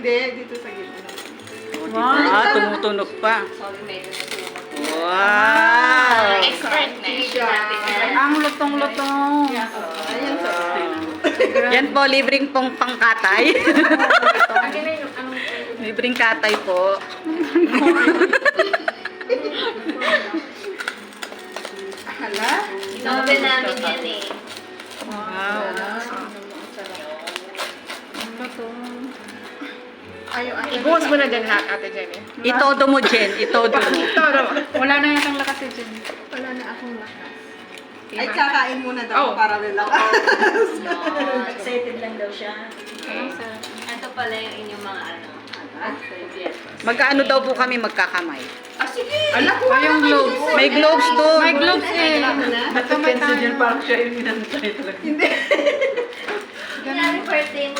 Hindi, dito sa gitna. Wow, tumutunog pa. Sorry, medyo natulog. Wow! Expert na. Siya. Ang lutong-lutong. Ayan sa Yan po, libreng pong pangkatay. Akin na yung anong Libreng katay po. Hala. Inopen namin yan eh. Wow. Ang lutong. Ibuhos mo na dyan lahat, Ate Jenny. Itodo mo, Jen. Itodo mo. Wala na yatang lakas si Jen. Wala na akong lakas. Ay, kakain muna daw Oh. para relax. Excited lang daw siya. Ang sarap. Ito pala yung inyong mga ano. Magkaano daw po kami magkakamay? Ah, sige. Ala, yung gloves. May gloves doon. May gloves eh. Ito may tayo. Parang siya yung inantay talaga. Kunyari birthday mo